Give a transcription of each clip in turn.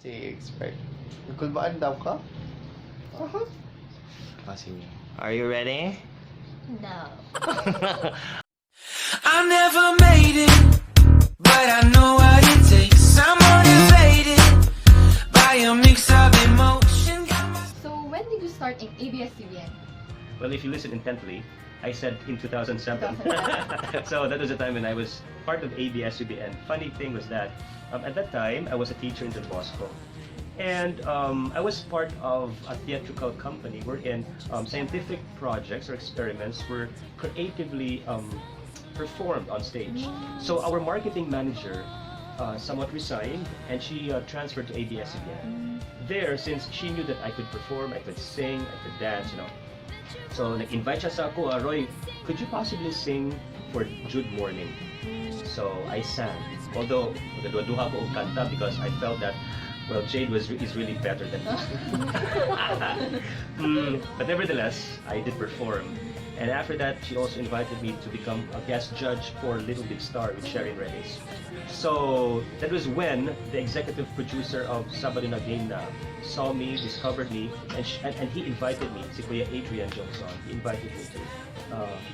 Si expert. Nagkulbaan daw ka? Sige. Are you ready? No. I never made it, but I know what it takes. I'm motivated by a mix of emotion. So when did you start in ABS-CBN? Well, if you listen intently, I said in 2007. So that was the time when I was part of ABS-CBN. Funny thing was that at that time, I was a teacher in Don Bosco. And I was part of a theatrical company wherein scientific projects or experiments were creatively performed on stage. So our marketing manager somewhat resigned and she transferred to ABS-CBN. There, since she knew that I could perform, I could sing, I could dance, you know. So nag-invite siya sa ako, Roy, could you possibly sing for Jude Morning? So I sang. Although, nagaduha ko og kanta because I felt that, well, Jade is really better than me. But nevertheless, I did perform. And after that, she also invited me to become a guest judge for Little Big Star with Sherry Reyes. So that was when the executive producer of Sabado na Game Na saw me, discovered me, and he invited me, si Kuya Adrian Johnson, he invited me to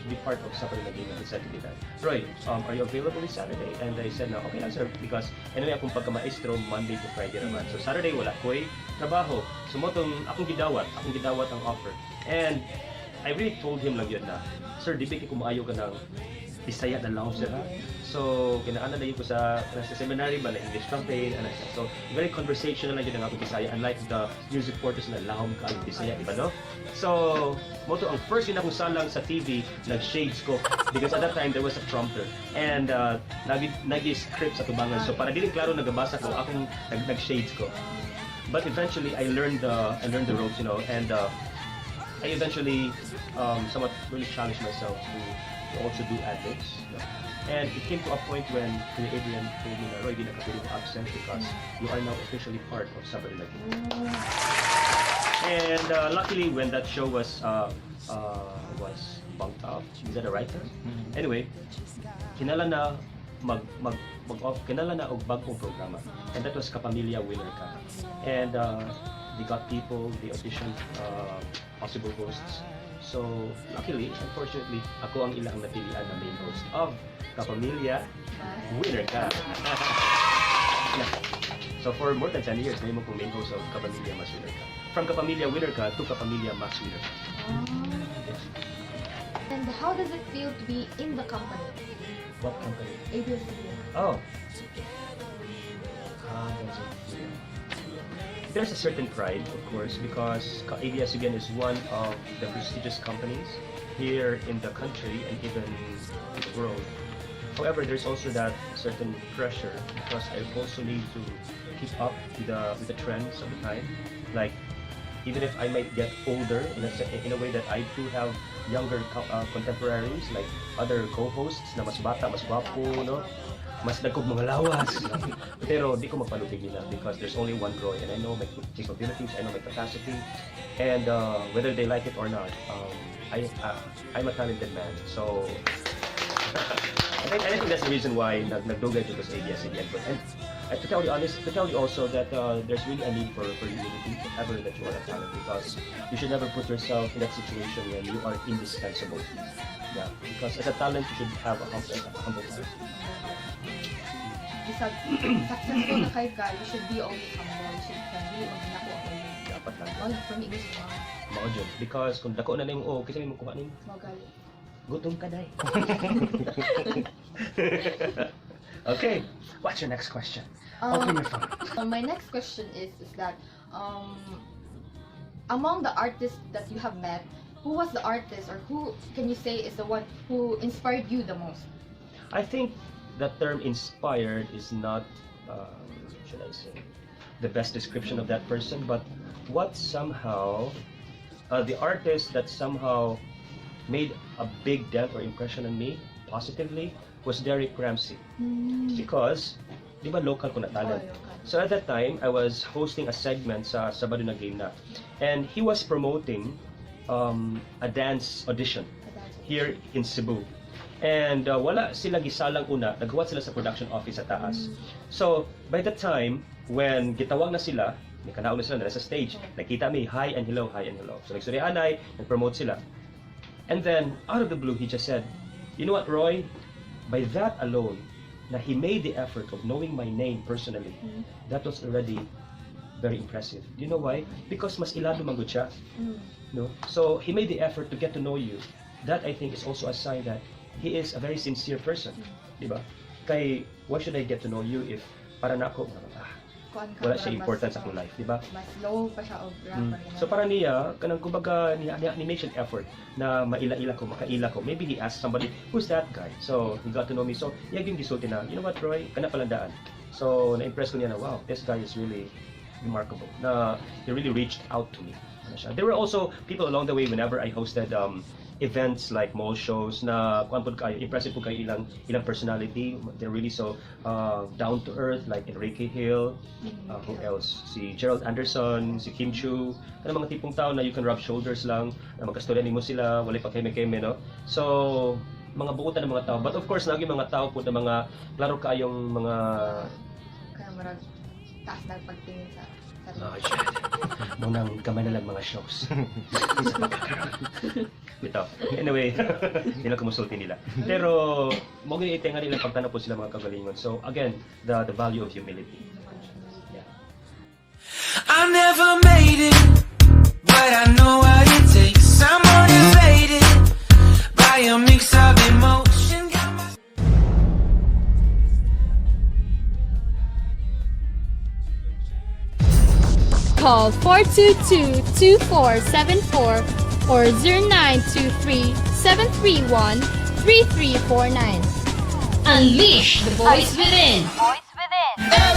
be part of Sabado na Game Na. He said to me that, Roy, are you available this Saturday? And I said, no, okay lang sir, because anyway, akong pagka-maestro, Monday to Friday naman. So Saturday, wala ko'y trabaho. So motong, akong gidawat ang offer. And I really told him lang yun na, sir, di ba kumaayo ka ng Bisaya na lounge na. So, kinaanan na yun ko sa seminary ba na English campaign, ano siya. So, very conversational lang yun ang ako Bisaya, unlike the music porters na lahom ka ang Bisaya, di ba no? So, moto, ang first yun akong salang sa TV, nag-shades ko, because at that time, there was a prompter. And, nag-script sa tubangan. So, para diling klaro nagabasa ko, akong nag-shades ko. But eventually, I learned the ropes, you know, and I eventually somewhat really challenged myself to also do ad-libs. You know? And it came to a point when Kuya Adrian told me na, Roy, di na ka pwedeng absent because you are now officially part of Sabado na Game. And luckily, when that show was bunked off, is that the right term? Anyway, kinala na kinala na og bagong programa, and that was Kapamilya Winner Ka. And they got people, they auditioned possible hosts. So, luckily, unfortunately, ako ang ilang napilian na main host of Kapamilya Winner Ka. Yeah. So, for more than 10 years, ngayon mo pong main host of Kapamilya Mas Winner Ka. From Kapamilya Winner Ka to Kapamilya Mas Winner Ka. Yeah. And how does it feel to be in the company? What company? ABS-CBN. Oh. How does it feel? There's a certain pride, of course, because ABS-CBN is one of the prestigious companies here in the country and even in the world. However, there's also that certain pressure because I also need to keep up with the trends of the time. Like, even if I might get older in a way that I do have younger contemporaries, like other co-hosts na mas bata, mas gwapo, no? Mas dagkog mga lawas. Pero di ko mapalupig nila because there's only one Roy and I know my capabilities, I know my capacity, and whether they like it or not, I'm a talented man. So I think that's the reason why nagdugay to this ABS-CBN. And to tell you honest, to tell you also that there's really a need for unity if ever that you are a talent, because you should never put yourself in that situation when you are indispensable. Yeah, because as a talent you should have a humble heart. Successful na kayo ka, you should be always humble, you should be always nako always. Dapat lang. All for me is wrong. Mao jud, because kung dako na nimo kasi mo kuha nimo. Magal. Gutom ka day. Okay, what's your next question? Open your phone. My next question is that among the artists that you have met, who was the artist or who can you say is the one who inspired you the most? I think that term inspired is not, should I say, the best description of that person, but what somehow, the artist that somehow made a big dent or impression on me, positively, was Derek Ramsey. Because, di ba local ko na talent? So at that time, I was hosting a segment sa Sabado na Game Na. And he was promoting a dance audition here in Cebu. And wala sila gisalang una, naghuwat sila sa production office sa taas. So, by the time, when gitawag na sila, may kanaog na sila na sa stage, nakita mi, hi and hello, hi and hello. So, nagsurianay, nag-promote sila. And then, out of the blue, he just said, you know what, Roy? By that alone, na he made the effort of knowing my name personally, that was already very impressive. Do you know why? Because mas ilado man gud siya. No? So, he made the effort to get to know you. That, I think, is also a sign that he is a very sincere person. Di ba? Kay, why should I get to know you if para na ako, wala siya important sa akong life, di ba? Mas low pa siya o grab. So para niya, kanang kumbaga ni make siya effort na maila-ila ko, makaila ko. Maybe he asked somebody, who's that guy? So he got to know me. So yag yung gisulti na, you know what, Roy? Kana palandaan. So na-impress ko niya na, wow, this guy is really remarkable. Na he really reached out to me. Ano siya. There were also people along the way whenever I hosted events like mall shows na kuan pud kayo, impressive po kayo ilang personality. They're really so down to earth, like Enrique Hill, who else? Si Gerald Anderson, si Kim Chu, kanang mga tipong tao na you can rub shoulders lang, na magkastorya nimo sila, wala pa keme-keme, no? So, mga buutan ng mga tao. But of course, lagi mga tao po na mga klaro kayong mga Kaya marag taas na pagtingin sa oh, shit. Munang gamay na lang mga shows. Ito. Anyway, hindi lang kumusulti nila. Pero, mo ganyan itenga nilang pagtanong po sila mga kagalingon. So, again, the value of humility. Yeah. I never made it, but I know what it takes. I'm motivated by a mix of emotion. Got my Call 422-2474 or 0923-731-3349. Unleash the voice within. every